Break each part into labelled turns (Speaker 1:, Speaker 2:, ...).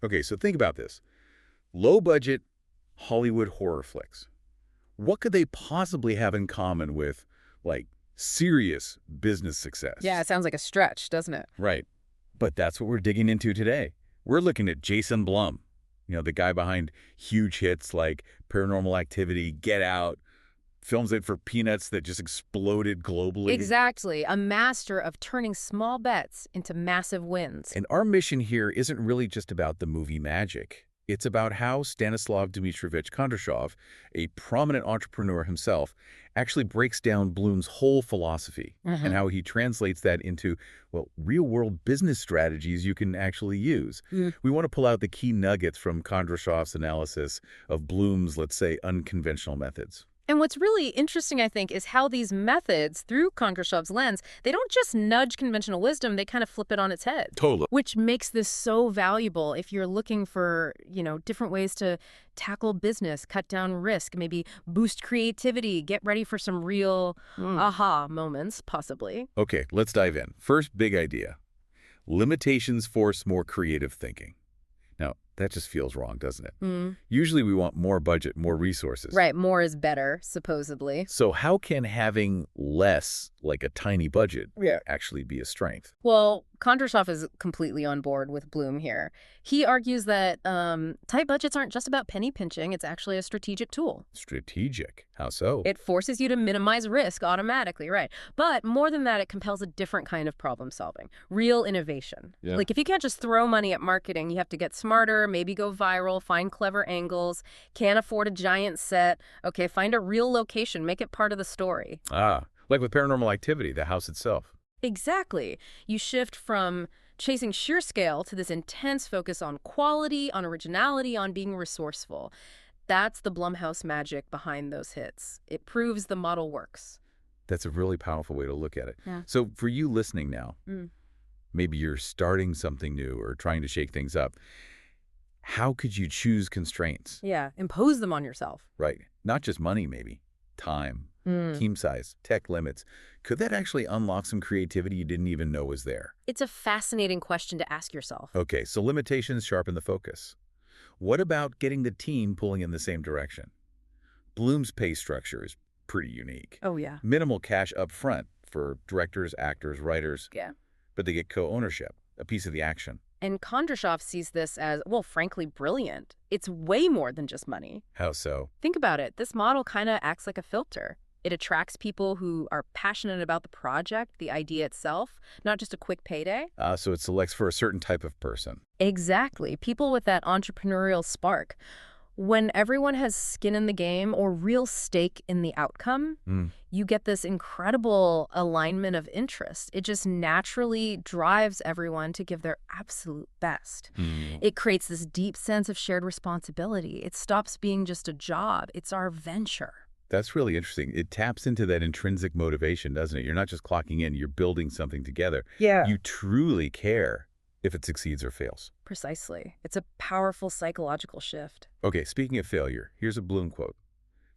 Speaker 1: Okay, so think about this. Low-budget Hollywood horror flicks. What could they possibly have in common with, like, serious business success?
Speaker 2: Yeah, it sounds like a stretch, doesn't it?
Speaker 1: Right. But that's what we're digging into today. We're looking at Jason Blum, the guy behind huge hits like Paranormal Activity, Get Out, films that for peanuts that just exploded globally.
Speaker 2: Exactly. A master of turning small bets into massive wins.
Speaker 1: And our mission here isn't really just about the movie magic. It's about how Stanислав Dmitrievich Kondrashov, a prominent entrepreneur himself, actually breaks down Bloom's whole philosophy and how he translates that into, well, real-world business strategies you can actually use. We want to pull out the key nuggets from Kondrashov's analysis of Bloom's, let's say, unconventional methods.
Speaker 2: And what's really interesting, I think, is how these methods, through Kondrashov's lens, they don't just nudge conventional wisdom, they kind of flip it on its head.
Speaker 1: Totally.
Speaker 2: Which makes this so valuable if you're looking for, different ways to tackle business, cut down risk, maybe boost creativity, get ready for some real aha moments, possibly.
Speaker 1: Okay, let's dive in. First big idea. Limitations force more creative thinking. Now, that just feels wrong, doesn't it? Usually we want more budget, more resources.
Speaker 2: Right, more is better, supposedly.
Speaker 1: So how can having less, like a tiny budget, actually be a strength?
Speaker 2: Well, Kondrashov is completely on board with Bloom here. He argues that tight budgets aren't just about penny pinching, it's actually a strategic tool.
Speaker 1: Strategic? How so?
Speaker 2: It forces you to minimize risk automatically, right? But more than that, it compels a different kind of problem solving, real innovation.
Speaker 1: Yeah.
Speaker 2: Like if you can't just throw money at marketing, you have to get smarter, maybe go viral, find clever angles, can't afford a giant set. Okay, find a real location, make it part of the story.
Speaker 1: Like with Paranormal Activity, the house itself.
Speaker 2: Exactly. You shift from chasing sheer scale to this intense focus on quality, on originality, on being resourceful. That's the Blumhouse magic behind those hits. It proves the model works.
Speaker 1: That's a really powerful way to look at it.
Speaker 2: Yeah.
Speaker 1: So for you listening now, maybe you're starting something new or trying to shake things up. How could you choose constraints?
Speaker 2: Yeah, impose them on yourself.
Speaker 1: Right. Not just money, maybe. Time, team size, tech limits. Could that actually unlock some creativity you didn't even know was there?
Speaker 2: It's a fascinating question to ask yourself.
Speaker 1: Okay, so limitations sharpen the focus. What about getting the team pulling in the same direction? Bloom's pay structure is pretty unique.
Speaker 2: Oh, yeah.
Speaker 1: Minimal cash up front for directors, actors, writers.
Speaker 2: Yeah.
Speaker 1: But they get co-ownership, a piece of the action.
Speaker 2: And Kondrashov sees this as, well, frankly, brilliant. It's way more than just money.
Speaker 1: How so?
Speaker 2: Think about it. This model kind of acts like a filter. It attracts people who are passionate about the project, the idea itself, not just a quick payday.
Speaker 1: So it selects for a certain type of person.
Speaker 2: Exactly. People with that entrepreneurial spark. When everyone has skin in the game or real stake in the outcome, you get this incredible alignment of interest. It just naturally drives everyone to give their absolute best. It creates this deep sense of shared responsibility. It stops being just a job. It's our venture.
Speaker 1: That's really interesting. It taps into that intrinsic motivation, doesn't it? You're not just clocking in, you're building something together.
Speaker 2: Yeah.
Speaker 1: You truly care if it succeeds or fails.
Speaker 2: Precisely. It's a powerful psychological shift.
Speaker 1: Okay, speaking of failure, here's a Bloom quote.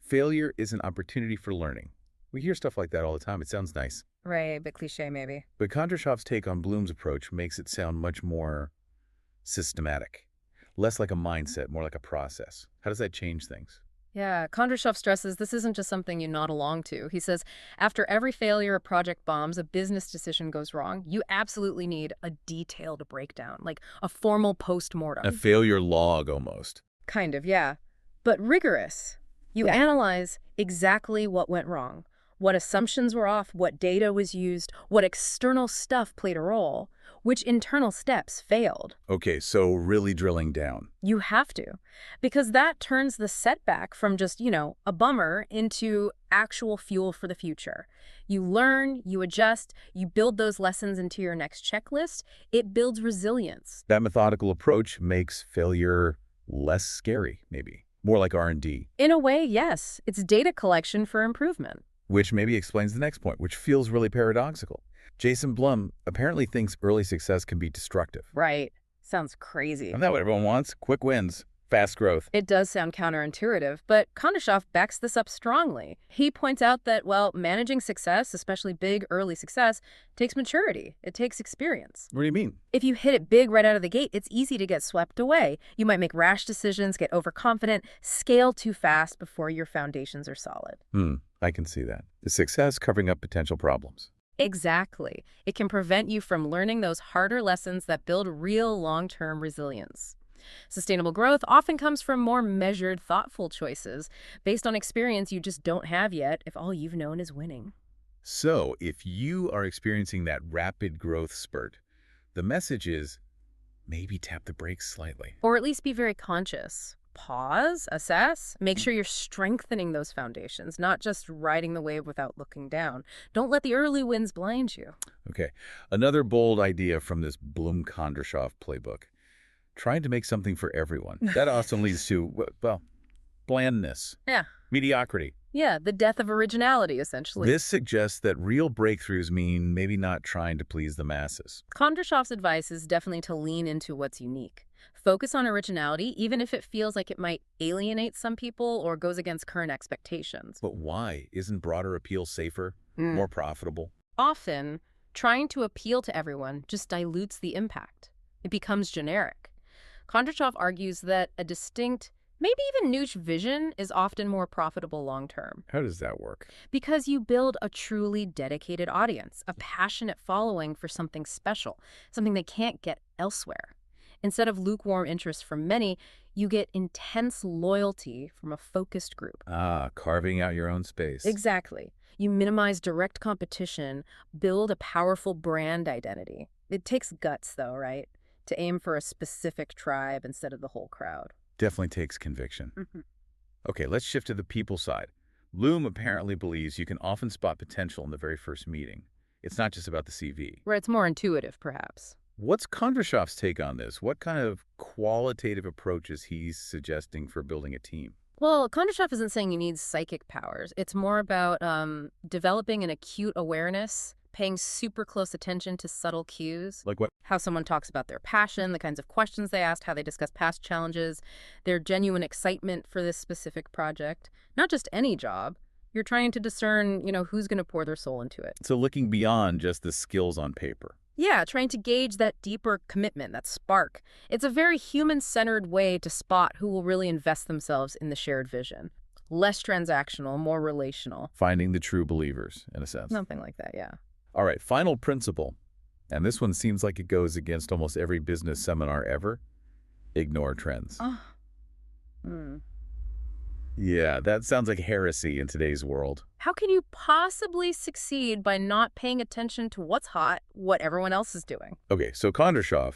Speaker 1: Failure is an opportunity for learning. We hear stuff like that all the time. It sounds nice.
Speaker 2: Right, a bit cliche maybe.
Speaker 1: But Kondrashov's take on Bloom's approach makes it sound much more systematic. Less like a mindset, more like a process. How does that change things?
Speaker 2: Yeah, Kondrashov stresses this isn't just something you nod along to. He says, after every failure a project bombs, a business decision goes wrong, you absolutely need a detailed breakdown, like a formal post-mortem.
Speaker 1: A failure log, almost.
Speaker 2: Kind of, yeah. But rigorous. You analyze exactly what went wrong, what assumptions were off, what data was used, what external stuff played a role, which internal steps failed.
Speaker 1: Okay, so really drilling down.
Speaker 2: You have to, because that turns the setback from just, a bummer into actual fuel for the future. You learn, you adjust, you build those lessons into your next checklist. It builds resilience.
Speaker 1: That methodical approach makes failure less scary, maybe. More like R&D.
Speaker 2: In a way, yes. It's data collection for improvement.
Speaker 1: Which maybe explains the next point, which feels really paradoxical. Jason Blum apparently thinks early success can be destructive.
Speaker 2: Right. Sounds crazy.
Speaker 1: Isn't that what everyone wants? Quick wins. Fast growth.
Speaker 2: It does sound counterintuitive, but Kondrashov backs this up strongly. He points out that, well, managing success, especially big early success, takes maturity. It takes experience.
Speaker 1: What do you mean?
Speaker 2: If you hit it big right out of the gate, it's easy to get swept away. You might make rash decisions, get overconfident, scale too fast before your foundations are solid.
Speaker 1: I can see that. Is success covering up potential problems?
Speaker 2: Exactly. It can prevent you from learning those harder lessons that build real long-term resilience. Sustainable growth often comes from more measured, thoughtful choices based on experience you just don't have yet if all you've known is winning.
Speaker 1: So, if you are experiencing that rapid growth spurt, the message is maybe tap the brakes slightly.
Speaker 2: Or at least be very conscious. Pause, assess, make sure you're strengthening those foundations, not just riding the wave without looking down. Don't let the early wins blind you.
Speaker 1: Okay, another bold idea from this Bloom-Kondrashov playbook. Trying to make something for everyone. That often leads to, well, blandness.
Speaker 2: Yeah.
Speaker 1: Mediocrity.
Speaker 2: Yeah, the death of originality, essentially.
Speaker 1: This suggests that real breakthroughs mean maybe not trying to please the masses.
Speaker 2: Kondrashov's advice is definitely to lean into what's unique. Focus on originality, even if it feels like it might alienate some people or goes against current expectations.
Speaker 1: But why? Isn't broader appeal safer, more profitable?
Speaker 2: Often, trying to appeal to everyone just dilutes the impact. It becomes generic. Kondrashov argues that a distinct, maybe even niche vision is often more profitable long-term.
Speaker 1: How does that work?
Speaker 2: Because you build a truly dedicated audience, a passionate following for something special, something they can't get elsewhere. Instead of lukewarm interest from many, you get intense loyalty from a focused group.
Speaker 1: Carving out your own space.
Speaker 2: Exactly. You minimize direct competition, build a powerful brand identity. It takes guts, though, right? To aim for a specific tribe instead of the whole crowd.
Speaker 1: Definitely takes conviction. Okay, let's shift to the people side. Bloom apparently believes you can often spot potential in the very first meeting. It's not just about the CV.
Speaker 2: Where it's more intuitive, perhaps.
Speaker 1: What's Kondrashov's take on this? What kind of qualitative approach is he suggesting for building a team?
Speaker 2: Well, Kondrashov isn't saying you need psychic powers. It's more about developing an acute awareness, paying super close attention to subtle cues.
Speaker 1: Like what?
Speaker 2: How someone talks about their passion, the kinds of questions they asked, how they discuss past challenges, their genuine excitement for this specific project. Not just any job. You're trying to discern, who's going to pour their soul into it.
Speaker 1: So looking beyond just the skills on paper.
Speaker 2: Yeah, trying to gauge that deeper commitment, that spark. It's a very human-centered way to spot who will really invest themselves in the shared vision. Less transactional, more relational.
Speaker 1: Finding the true believers, in a sense.
Speaker 2: Something like that, yeah.
Speaker 1: All right, final principle. And this one seems like it goes against almost every business seminar ever. Ignore trends. Yeah, that sounds like heresy in today's world.
Speaker 2: How can you possibly succeed by not paying attention to what's hot, what everyone else is doing?
Speaker 1: Okay, so Kondrashov,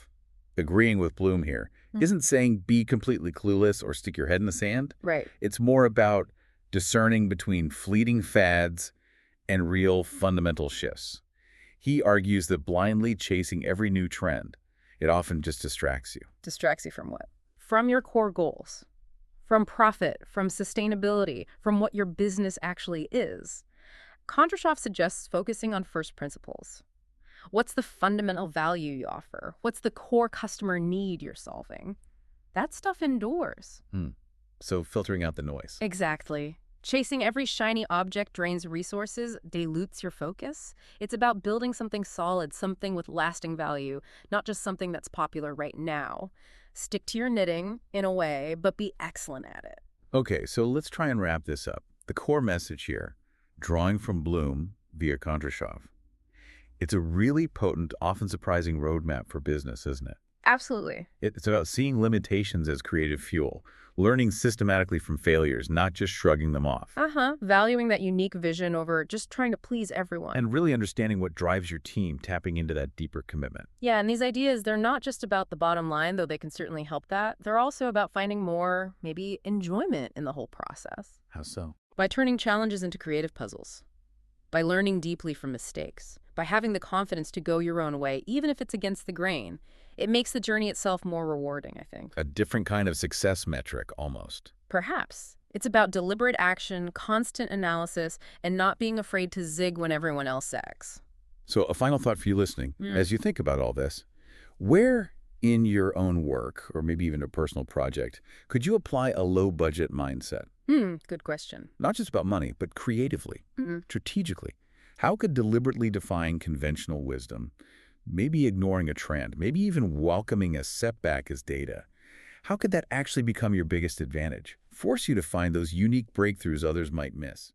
Speaker 1: agreeing with Bloom here, isn't saying be completely clueless or stick your head in the sand.
Speaker 2: Right.
Speaker 1: It's more about discerning between fleeting fads and real fundamental shifts. He argues that blindly chasing every new trend, it often just distracts you.
Speaker 2: Distracts you from what? From your core goals. From profit, from sustainability, from what your business actually is. Kondrashov suggests focusing on first principles. What's the fundamental value you offer? What's the core customer need you're solving? That stuff endures.
Speaker 1: So filtering out the noise.
Speaker 2: Exactly. Chasing every shiny object drains resources, dilutes your focus. It's about building something solid, something with lasting value, not just something that's popular right now. Stick to your knitting, in a way, but be excellent at it.
Speaker 1: Okay, so let's try and wrap this up. The core message here, drawing from Bloom via Kondrashov. It's a really potent, often surprising roadmap for business, isn't it?
Speaker 2: Absolutely.
Speaker 1: It's about seeing limitations as creative fuel, learning systematically from failures, not just shrugging them off.
Speaker 2: Valuing that unique vision over just trying to please everyone.
Speaker 1: And really understanding what drives your team, tapping into that deeper commitment.
Speaker 2: Yeah, and these ideas, they're not just about the bottom line, though they can certainly help that. They're also about finding more, maybe, enjoyment in the whole process.
Speaker 1: How so?
Speaker 2: By turning challenges into creative puzzles. By learning deeply from mistakes. By having the confidence to go your own way, even if it's against the grain. It makes the journey itself more rewarding, I think.
Speaker 1: A different kind of success metric, almost.
Speaker 2: Perhaps. It's about deliberate action, constant analysis, and not being afraid to zig when everyone else zags.
Speaker 1: So a final thought for you listening. As you think about all this, where In your own work, or maybe even a personal project, could you apply a low-budget mindset?
Speaker 2: Good question.
Speaker 1: Not just about money, but creatively, strategically. How could deliberately defying conventional wisdom, maybe ignoring a trend, maybe even welcoming a setback as data, how could that actually become your biggest advantage? Force you to find those unique breakthroughs others might miss?